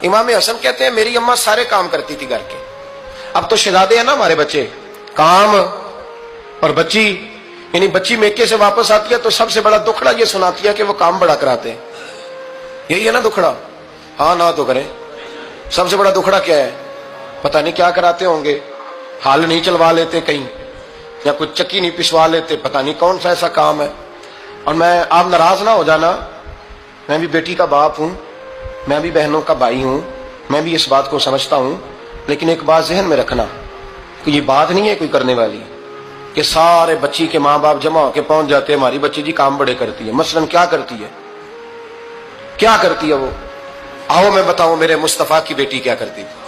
امام حسن کہتے ہیں میری اماں سارے کام کرتی تھی گھر کے. اب تو شہزادے ہیں نا ہمارے بچے, کام اور بچی, یعنی بچی میکے سے واپس آتی ہے تو سب سے بڑا دکھڑا یہ سناتی ہے کہ وہ کام بڑا کراتے ہیں. یہی ہے نا دکھڑا؟ ہاں نہ تو کریں. سب سے بڑا دکھڑا کیا ہے؟ پتہ نہیں کیا کراتے ہوں گے, ہال نہیں چلوا لیتے کہیں, یا کچھ چکی نہیں پسوا لیتے, پتہ نہیں کون سا ایسا کام ہے. اور میں, آپ ناراض نہ ہو جانا, میں بھی بیٹی کا باپ ہوں, میں بھی بہنوں کا بھائی ہوں, میں بھی اس بات کو سمجھتا ہوں, لیکن ایک بات ذہن میں رکھنا کہ یہ بات نہیں ہے کوئی کرنے والی کہ سارے بچی کے ماں باپ جمع ہو کے پہنچ جاتے ہیں ہماری بچی جی کام بڑے کرتی ہے. مثلا کیا کرتی ہے, کیا کرتی ہے وہ؟ آؤ میں بتاؤں میرے مصطفیٰ کی بیٹی کیا کرتی ہے.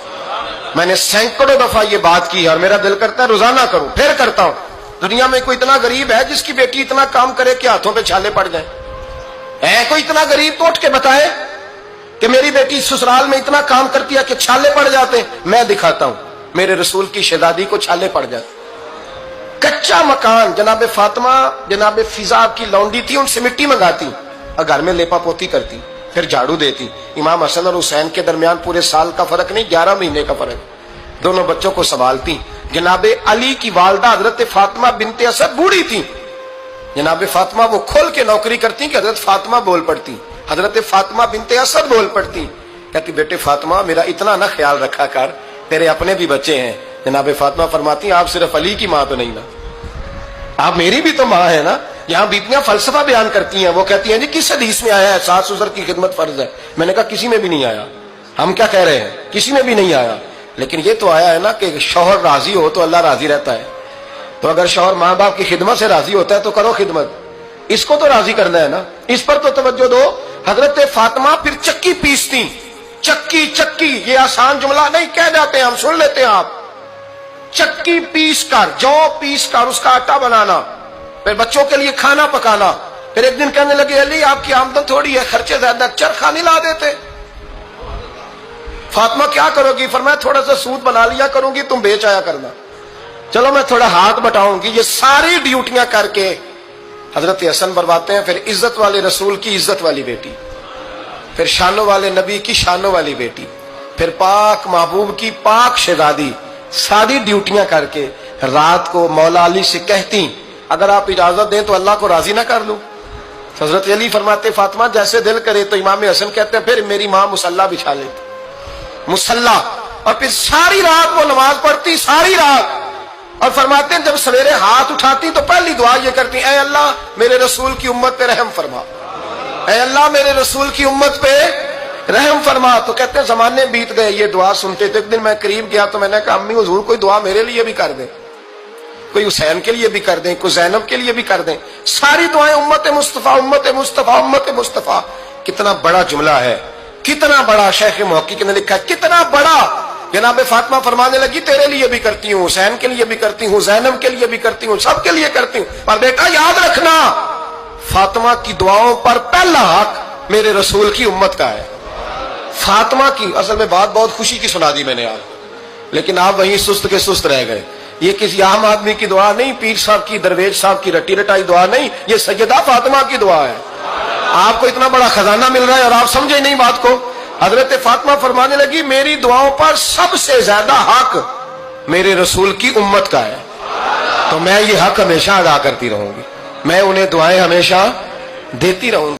میں نے سینکڑوں دفعہ یہ بات کی اور میرا دل کرتا ہے روزانہ کروں, پھر کرتا ہوں. دنیا میں کوئی اتنا غریب ہے جس کی بیٹی اتنا کام کرے کہ ہاتھوں پہ چھالے پڑ جائیں؟ ہے کوئی اتنا غریب تو اٹھ کے بتائے کہ میری بیٹی سسرال میں اتنا کام کرتی ہے کہ چھالے پڑ جاتے. میں دکھاتا ہوں, میرے رسول کی شہزادی کو چھالے پڑ جاتے. کچا مکان, جناب فاطمہ جناب فضا کی لونڈی تھی, ان سے مٹی منگاتی اور گھر میں لیپا پوتی کرتی, پھر جھاڑو دیتی. امام حسن اور حسین کے درمیان پورے سال کا فرق نہیں, 11 مہینے کا فرق. دونوں بچوں کو سنبھالتی. جناب علی کی والدہ حضرت فاطمہ بنت اسد بوڑھی تھی. جناب فاطمہ وہ کھول کے نوکری کرتی کہ حضرت فاطمہ بول پڑتی, حضرت فاطمہ بنت اسد بول پڑتی. کہتی بیٹے فاطمہ میرا اتنا نہ خیال رکھا کر, تیرے اپنے بھی بچے ہیں. جناب فاطمہ فرماتی آپ صرف علی کی ماں تو نہیں نا, آپ میری بھی تو ماں ہے نا. یہاں بیٹیاں فلسفہ بیان کرتی ہیں, وہ کہتی ہیں جی کس حدیث میں آیا ہے ساس سسر کی خدمت فرض ہے؟ میں نے کہا کسی میں بھی نہیں آیا. ہم کیا کہہ رہے ہیں, کسی میں بھی نہیں آیا, لیکن یہ تو آیا ہے نا کہ شوہر راضی ہو تو اللہ راضی رہتا ہے. تو اگر شوہر ماں باپ کی خدمت سے راضی ہوتا ہے تو کرو خدمت, اس کو تو راضی کرنا ہے نا, اس پر تو توجہ دو. حضرت فاطمہ پھر چکی پیستی. چکی چکی یہ آسان جملہ نہیں کہہ جاتے, ہم سن لیتے ہیں. آپ چکی پیس کر, جو پیس کر اس کا آٹا بنانا, پھر بچوں کے لیے کھانا پکانا. پھر ایک دن کہنے لگے علی آپ کی آمدن تھوڑی ہے, خرچے زیادہ, چرخا نہیں لا دیتے. فاطمہ کیا کرو گی؟ فرمایا تھوڑا سا سود بنا لیا کروں گی, تم بیچ آیا کرنا. چلو میں تھوڑا ہاتھ بٹاؤں گی. یہ ساری ڈیوٹیاں کر کے حضرت حسن برواتے ہیں. پھر عزت والے رسول کی عزت والی بیٹی, پھر شانوں والے نبی کی شانوں والی بیٹی, پھر پاک محبوب کی پاک شہزادی, ساری ڈیوٹیاں کر کے رات کو مولا علی سے کہتی اگر آپ اجازت دیں تو اللہ کو راضی نہ کر لوں. حضرت علی فرماتے فاطمہ جیسے دل کرے. تو امام حسن کہتے ہیں پھر میری ماں مصلی بچھا لیتی, مصلی, اور پھر ساری رات وہ نماز پڑھتی, ساری رات. اور فرماتے ہیں جب سویرے ہاتھ اٹھاتی تو پہلی دعا یہ کرتی اے اللہ میرے رسول کی امت پہ رحم فرما, اے اللہ میرے رسول کی امت پہ رحم فرما. تو کہتے ہیں زمانے بیت گئے یہ دعا سنتے تھے. ایک دن میں قریب گیا تو میں نے کہا امی حضور کوئی دعا میرے لیے بھی کر دیں, کوئی حسین کے لیے بھی کر دیں, کوئی زینب کے لیے بھی کر دیں. ساری دعائیں امت مصطفیٰ امت مصطفیٰ امت مصطفیٰ. کتنا بڑا جملہ ہے, کتنا بڑا. شیخ محقق نے لکھا کتنا بڑا. جناب فاطمہ فرمانے لگی تیرے لیے بھی کرتی ہوں, حسین کے لیے بھی کرتی ہوں, زینب کے لیے بھی کرتی ہوں, سب کے لیے کرتی ہوں. پر بیٹا یاد رکھنا فاطمہ کی دعاؤں پر پہلا حق میرے رسول کی امت کا ہے. فاطمہ کی اصل میں بات بہت خوشی کی سنا دی میں نے آپ, لیکن آپ وہیں سست کے سست رہ گئے. یہ کسی عام آدمی کی دعا نہیں, پیر صاحب کی, درویش صاحب کی رٹی رٹائی دعا نہیں, یہ سیدہ فاطمہ کی دعا ہے. آپ کو اتنا بڑا خزانہ مل رہا ہے اور آپ سمجھے نہیں بات کو. حضرت فاطمہ فرمانے لگی میری دعاؤں پر سب سے زیادہ حق میرے رسول کی امت کا ہے, تو میں یہ حق ہمیشہ ادا کرتی رہوں گی, میں انہیں دعائیں ہمیشہ دیتی رہوں گی.